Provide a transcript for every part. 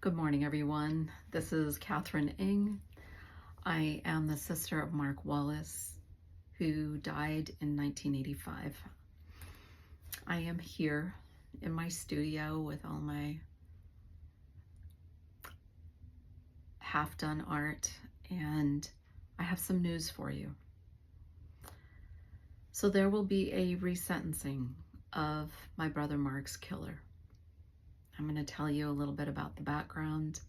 Good morning, everyone. This is Catherine Ng. I am the sister of Mark Wallace, who died in 1985. I am here in my studio with all my half-done art, and I have some news for you. So there will be a resentencing of my brother Mark's killer. I'm going to tell you a little bit about the background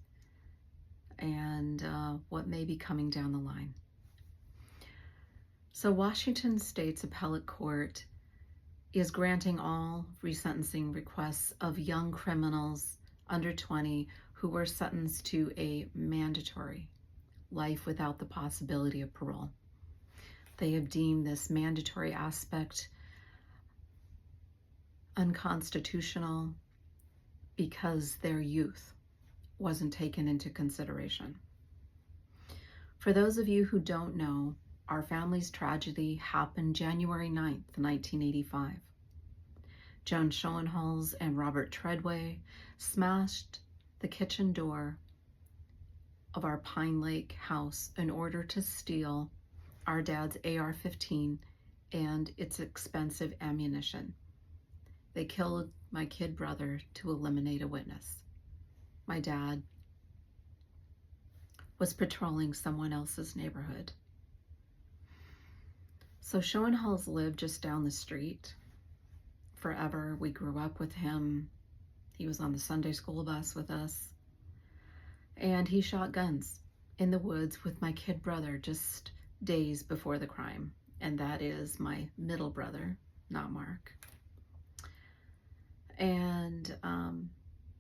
and what may be coming down the line. So Washington State's Appellate Court is granting all resentencing requests of young criminals under 20 who were sentenced to a mandatory life without the possibility of parole. They have deemed this mandatory aspect unconstitutional because their youth wasn't taken into consideration. For those of you who don't know, our family's tragedy happened January 9th, 1985. Joan Schoenhals and Robert Treadway smashed the kitchen door of our Pine Lake house in order to steal our dad's AR-15 and its expensive ammunition. They killed my kid brother to eliminate a witness. My dad was patrolling someone else's neighborhood. So Schoenhals lived just down the street forever. We grew up with him. He was on the Sunday school bus with us. And he shot guns in the woods with my kid brother just days before the crime. And that is my middle brother, not Mark. And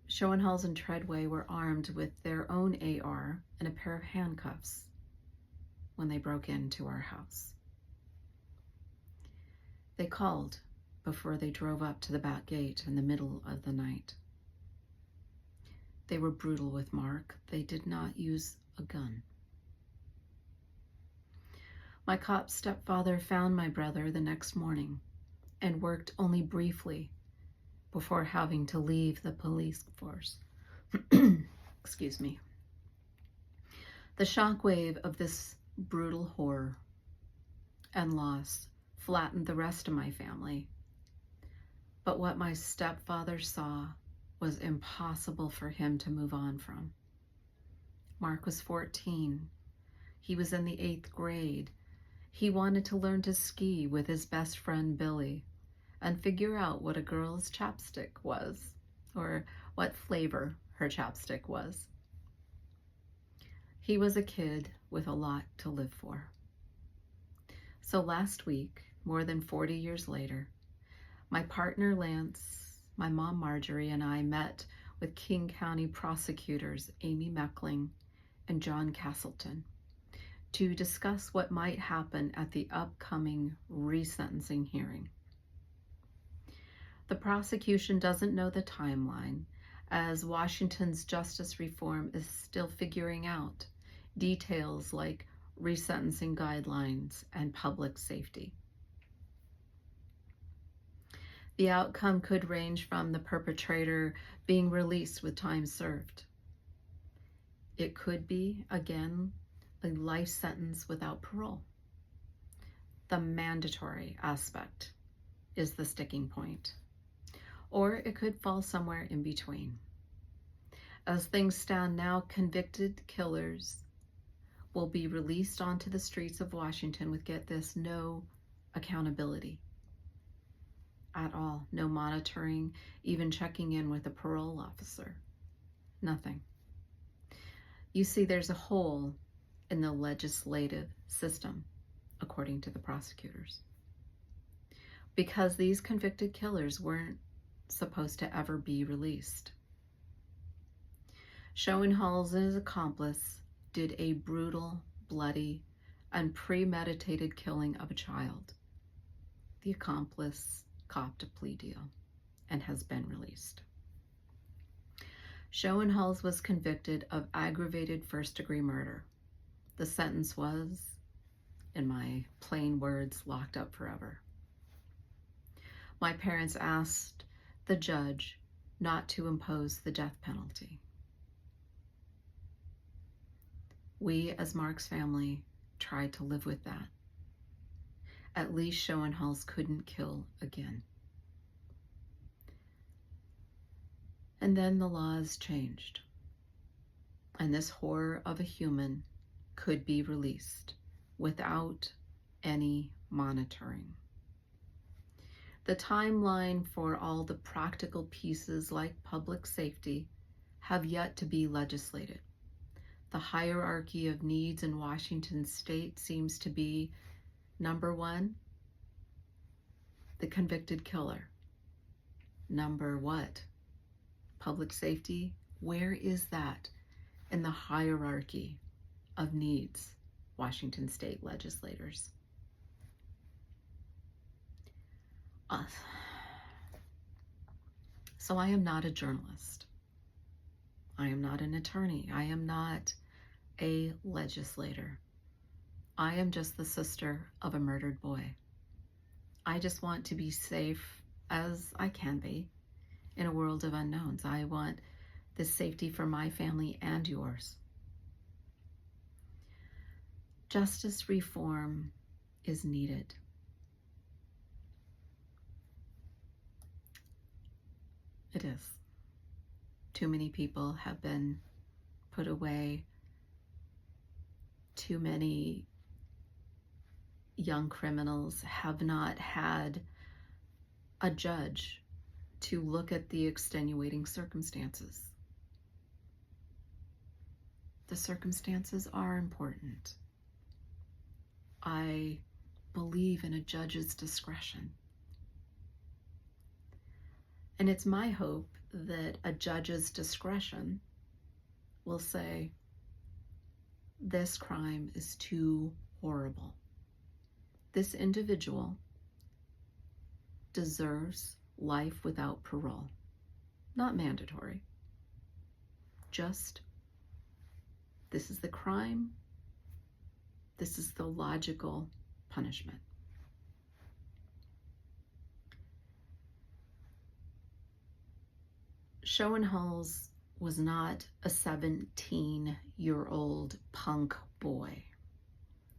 Schoenhals and Treadway were armed with their own AR and a pair of handcuffs when they broke into our house. They called before they drove up to the back gate in the middle of the night. They were brutal with Mark. They did not use a gun. My cop stepfather found my brother the next morning and worked only briefly before having to leave the police force. Excuse me. The shockwave of this brutal horror and loss flattened the rest of my family. But what my stepfather saw was impossible for him to move on from. Mark was 14. He was in the 8th grade. He wanted to learn to ski with his best friend Billy and figure out what a girl's chapstick was, or what flavor her chapstick was. He was a kid with a lot to live for. So last week, more than 40 years later, my partner Lance, my mom Marjorie, and I met with King County prosecutors Amy Meckling and John Castleton to discuss what might happen at the upcoming resentencing hearing. The prosecution doesn't know the timeline, as Washington's justice reform is still figuring out details like resentencing guidelines and public safety. The outcome could range from the perpetrator being released with time served. It could be, again, a life sentence without parole. The mandatory aspect is the sticking point. Or it could fall somewhere in between. As things stand now, convicted killers will be released onto the streets of Washington with, get this, no accountability at all. No monitoring, even checking in with a parole officer. Nothing. You see, there's a hole in the legislative system, according to the prosecutors, because these convicted killers weren't supposed to ever be released. Schoenhals and his accomplice did a brutal, bloody, and premeditated killing of a child. The accomplice copped a plea deal and has been released. Schoenhals was convicted of aggravated first-degree murder. The sentence was, in my plain words, locked up forever. My parents asked the judge not to impose the death penalty. We, as Mark's family, tried to live with that. At least Schoenhals couldn't kill again. And then the laws changed, and this horror of a human could be released without any monitoring. The timeline for all the practical pieces like public safety have yet to be legislated. The hierarchy of needs in Washington state seems to be, number one, the convicted killer. Number what? Public safety? Where is that in the hierarchy of needs, Washington state legislators? So I am not a journalist. I am not an attorney. I am not a legislator. I am just the sister of a murdered boy. I just want to be safe as I can be in a world of unknowns. I want this safety for my family and yours. Justice reform is needed. It is. Too many people have been put away. Too many young criminals have not had a judge to look at the extenuating circumstances. The circumstances are important. I believe in a judge's discretion. And it's my hope that a judge's discretion will say, this crime is too horrible. This individual deserves life without parole. Not mandatory. Just, this is the crime. This is the logical punishment. Schoenhals was not a 17-year-old punk boy.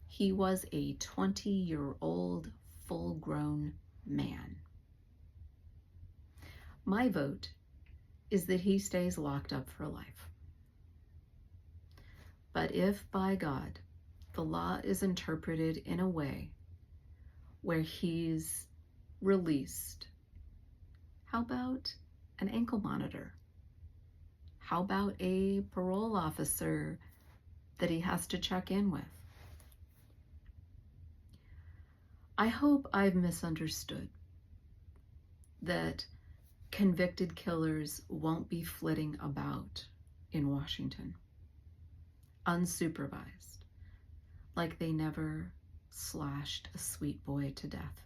He was a 20-year-old full-grown man. My vote is that he stays locked up for life. But if, by God, the law is interpreted in a way where he's released, how about an ankle monitor? How about a parole officer that he has to check in with? I hope I've misunderstood that convicted killers won't be flitting about in Washington, unsupervised, like they never slashed a sweet boy to death,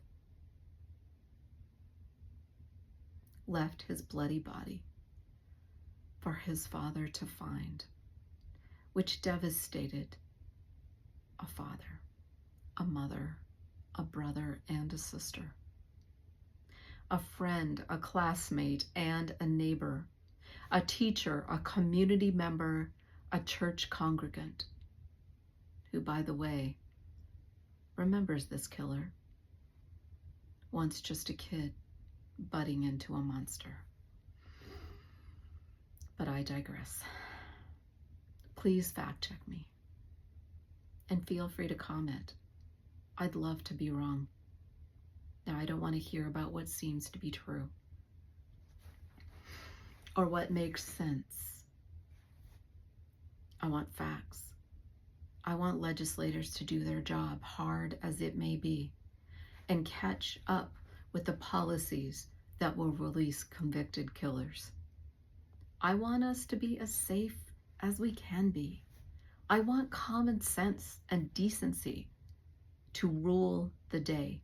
left his bloody body for his father to find, which devastated a father, a mother, a brother, and a sister, a friend, a classmate, and a neighbor, a teacher, a community member, a church congregant, who, by the way, remembers this killer, once just a kid budding into a monster. But I digress. Please fact check me and feel free to comment. I'd love to be wrong. Now, I don't want to hear about what seems to be true or what makes sense. I want facts. I want legislators to do their job, hard as it may be, and catch up with the policies that will release convicted killers. I want us to be as safe as we can be. I want common sense and decency to rule the day.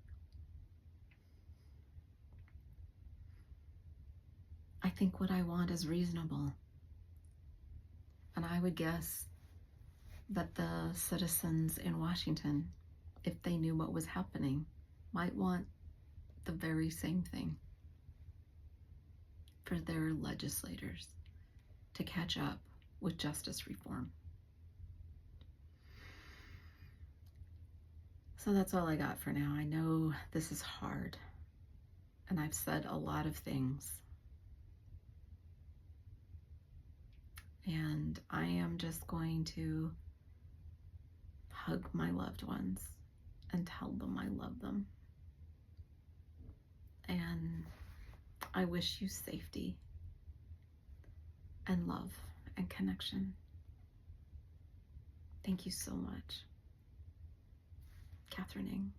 I think what I want is reasonable. And I would guess that the citizens in Washington, if they knew what was happening, might want the very same thing for their legislators to catch up with justice reform. So that's all I got for now. I know this is hard, and I've said a lot of things. And I am just going to hug my loved ones and tell them I love them. And I wish you safety and love and connection. Thank you so much. Catherine Ng.